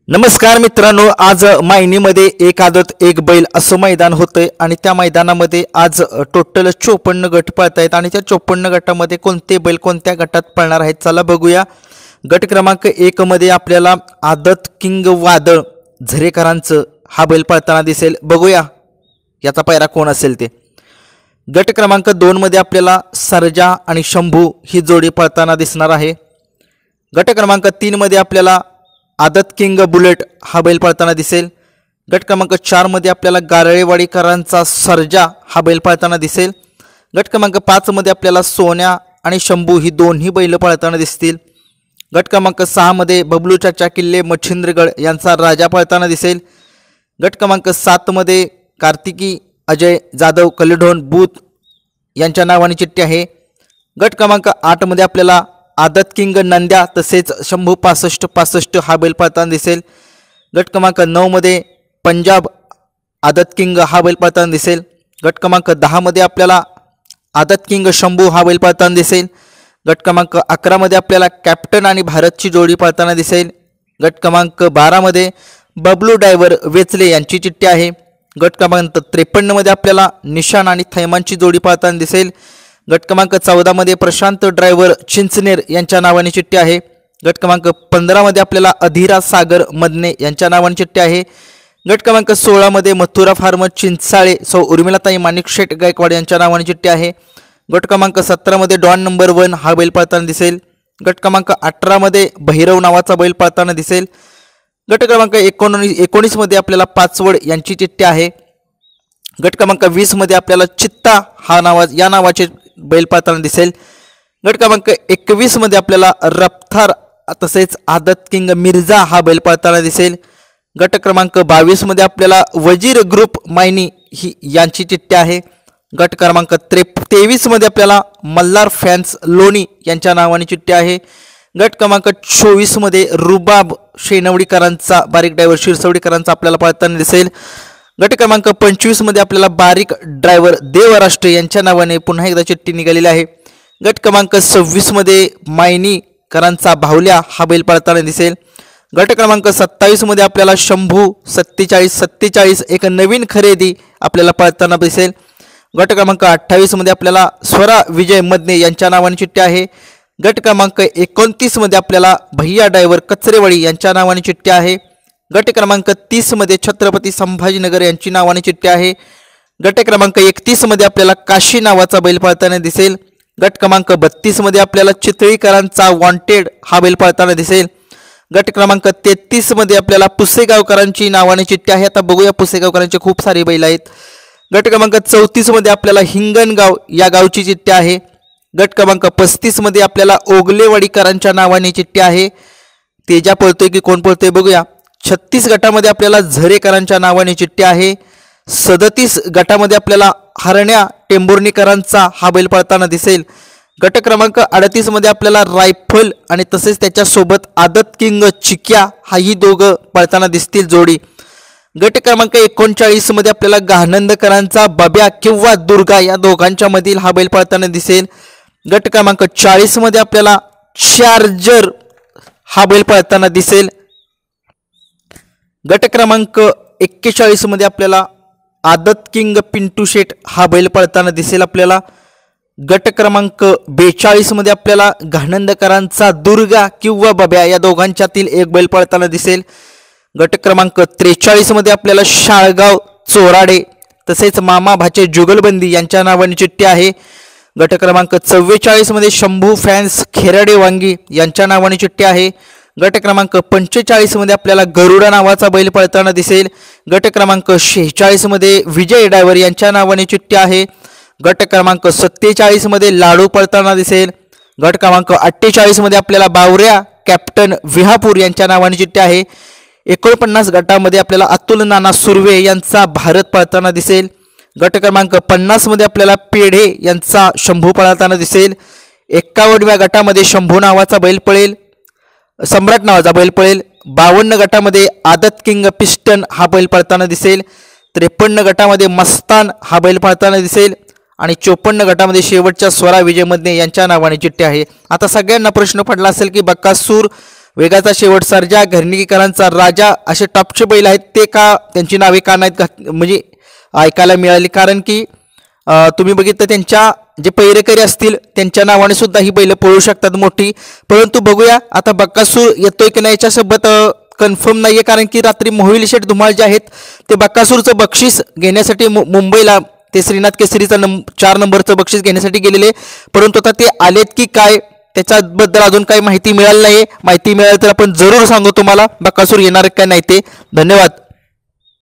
नमस्कार मित्रांनो, आज मायनीमध्ये एक आदत एक बैल असं मैदान होतंय आणि त्या मैदानामध्ये आज टोटल 54 गट पळत आहेत आणि त्या 54 गटामध्ये कोणते बैल कोणत्या गटात पळणार आहेत चला बघूया। गट क्रमांक 1 मध्ये आपल्याला आदत किंग वादळ झरेकरांचं हा बैल पळताना दिसेल, बघूया याचा पायरा कोण असेल ते। गट क्रमांक 2 मध्ये आपल्याला सर्जा आणि शंभू ही जोडी पळताना दिसणार आहे। गट क्रमांक 3 मध्ये आपल्याला आदत किंग बुलेट हा बैल पळताना दिसेल। गट क्रमांक 4 मध्ये आपल्याला गारळेवाडीकरांचा सर्जा हा बैल पळताना दिसेल। गट क्रमांक 5 मध्ये आपल्याला सोन्या आणि शंभू ही दोन्ही बैल पळताना दिसतील। गट क्रमांक 6 मध्ये बबलू चाचा किल्ले मच्छिंद्रगड यांचा राजा पळताना दिसेल। गट क्रमांक 7 मध्ये कार्तिकी अजय जाधव कलेढोण बूथ यांच्या नावाने चिठ्ठी आहे। गट क्रमांक 8 मध्ये आपल्याला आदत किंग नंद्या तसेच शंभू 65 हा बैल पळताना दिसेल। गट क्रमांक 9 मध्ये पंजाब आदत किंग हा बैल पळताना दिसेल। गट क्रमांक 10 मध्ये आपल्याला आदत किंग शंभू हा बैल पळताना दिसेल। गट क्रमांक 11 मध्ये आपल्याला कॅप्टन आणि भारतची जोडी पळताना दिसेल। गट क्रमांक 12 मध्ये बबलू ड्रायव्हर वेचले यांची चिठ्ठी आहे। गट क्रमांक 53 मध्ये आपल्याला निशान आणि थैमानची जोडी पळताना दिसेल। गट क्रमांक 14 मध्ये प्रशांत ड्रायव्हर चिंचनेर यांच्या नावाने चिठ्ठी आहे। गट क्रमांक 15 मध्ये आपल्याला अधीरा सागर मदने यांच्या नावाने चिठ्ठी आहे। गट क्रमांक 16 मध्ये मथुरा फार्म चिंचाळे सौ उर्मिलाताई माणिक शेठ गायकवाड यांच्या नावाने चिठ्ठी आहे। गट क्रमांक 17 मध्ये डॉन नंबर 1 हा बैल पळताना दिसेल। गट क्रमांक 18 मध्ये भैरव नावाचा बैल पळताना दिसेल। गट क्रमांक 19 मध्ये आपल्याला पाचवड यांची चिठ्ठी आहे। गट क्रमांक 20 मध्ये आपल्याला चित्ता या नावाचे बैल पळताना दिसेल। गट क्रमांक 21 मध्ये आपल्याला रफ्तार तसेच आदत किंग मिर्झा हा बैल पळताना दिसेल। गट क्रमांक 22 मध्ये आपल्याला वजीर ग्रुप मायनी ही यांची चिठ्ठी आहे। गट क्रमांक 23 मध्ये आपल्याला मल्हार फॅन्स लोणी यांच्या नावाने चिठ्ठी आहे। गट क्रमांक 24 मध्ये रुबाब शेनवडीकरांचा बारीक ड्रायव्हर शिरसवडीकरांचा आपल्याला पळताना दिसेल। गट क्रमांक 25 मध्ये आपल्याला बारीक ड्रायव्हर देवराष्ट्र यांच्या नावाने पुन्हा एकदा चिठ्ठी निघालेली आहे। गट क्रमांक 26 मध्ये मायनीकरांचा भावल्या हा बैल पळताना दिसेल। गट क्रमांक 27 मध्ये आपल्याला शंभू 47 एक नवीन खरेदी आपल्याला पळताना दिसेल। गट क्रमांक 28 मध्ये आपल्याला स्वरा विजय मदने यांच्या नावाने चिठ्ठी आहे। गट क्रमांक 29 मध्ये आपल्याला भैया ड्रायव्हर कचरेवाडी यांच्या नावाने चिठ्ठी आहे। गट क्रमांक 30 मध्ये छत्रपती संभाजीनगर यांची नावाने चिठ्ठी आहे। गट क्रमांक 31 मध्ये आपल्याला काशी नावाचा बैल पळताना दिसेल। गट क्रमांक 32 मध्ये आपल्याला चितळीकरांचा वॉन्टेड हा बैल पळताना दिसेल। गट क्रमांक 33 मध्ये आपल्याला पुसेगावकरांची नावाने चिठ्ठी आहे। आता बघूया पुसेगावकरांचे खूप सारे बैल आहेत। गट क्रमांक 34 मध्ये आपल्याला हिंगणगाव या गावची चिठ्ठी आहे। गट क्रमांक 35 मध्ये आपल्याला ओगलेवाडीकरांच्या नावाने चिठ्ठी आहे। तेजा पळतोय की कोण पळतोय बघूया। 36 गटामध्ये आपल्याला झरेकरांच्या नावाने चिठ्ठी आहे। 37 गटामध्ये आपल्याला हरण्या टेंभुर्णीकरांचा हा बैल पळताना दिसेल। गट क्रमांक 38 मध्ये आपल्याला रायफल आणि तसेच त्याच्यासोबत आदत किंग चिक्या हाही दोघं पळताना दिसतील जोडी। गट क्रमांक 39 मध्ये आपल्याला गानंदकरांचा बब्या किंवा दुर्गा या दोघांच्या मधील हा बैल पळताना दिसेल। गट क्रमांक 40 मध्ये आपल्याला चार्जर हा बैल पळताना दिसेल। गट क्रमांक 41 मध्ये आपल्याला आदत किंग पिंटू शेठ हा बैल पळताना दिसेल आपल्याला। गट क्रमांक 42 मध्ये आपल्याला गानंदकरांचा दुर्गा किंवा बब्या या दोघांच्यातील एक बैल पळताना दिसेल। गट क्रमांक 43 मध्ये आपल्याला शाळगाव चोराडे तसेच मामा भाचे जुगलबंदी यांच्या नावाने चिठ्ठी आहे। गट क्रमांक 44 मध्ये शंभू फॅन्स खेराडे वांगी यांच्या नावाने चिठ्ठी आहे। गट क्रमांक 45 मध्ये आपल्याला गरुडा नावाचा बैल पळताना दिसेल। गट क्रमांक 46 मध्ये विजय ड्रायव्हर यांच्या नावाने चिठ्ठी आहे। गट क्रमांक 47 मध्ये लाडू पळताना दिसेल। गट क्रमांक 48 मध्ये आपल्याला बावऱ्या कॅप्टन विहापूर यांच्या नावाने चिठ्ठी आहे। 49 गटामध्ये आपल्याला अतुल नाना सुर्वे यांचा भारत पळताना दिसेल। गट क्रमांक 50 मध्ये आपल्याला पेढे यांचा शंभू पळताना दिसेल। 51व्या गटामध्ये शंभू नावाचा बैल पळेल, सम्राट नावाचा बैल पळेल। 52 गटामध्ये आदत किंग पिस्टन हा बैल पळताना दिसेल। 53 गटामध्ये मस्तान हा बैल पळताना दिसेल आणि 54 गटामध्ये शेवटच्या स्वरा विजय मदने यांच्या नावाने चिठ्ठी आहे। आता सगळ्यांना प्रश्न पडला असेल की बकासूर वेगाचा शेवट, सर्जा, घरणीकरांचा राजा असे टॉपचे बैल आहेत ते का त्यांची नावे का नाहीत म्हणजे ऐकायला मिळाली? कारण की तुम्ही बघितलं त्यांच्या जे पैरेकरी असतील त्यांच्या नावाने सुद्धा ही बैलं पळू शकतात मोठी. परंतु बघूया आता बक्कासूर येतोय की नाही याच्यासोबत कन्फर्म नाही आहे. कारण की रात्री मोहिल शेठ धुमाळ जे आहेत ते बक्कासूरचं बक्षीस घेण्यासाठी मुंबईला ते श्रीनाथ केसरीचं 4 नंबरचं बक्षीस घेण्यासाठी गेलेले. परंतु आता ते आलेत की काय त्याच्याबद्दल अजून काही माहिती मिळाली नाही. माहिती मिळाली तर आपण जरूर सांगू तुम्हाला बक्कासूर येणार काय नाही ते. धन्यवाद.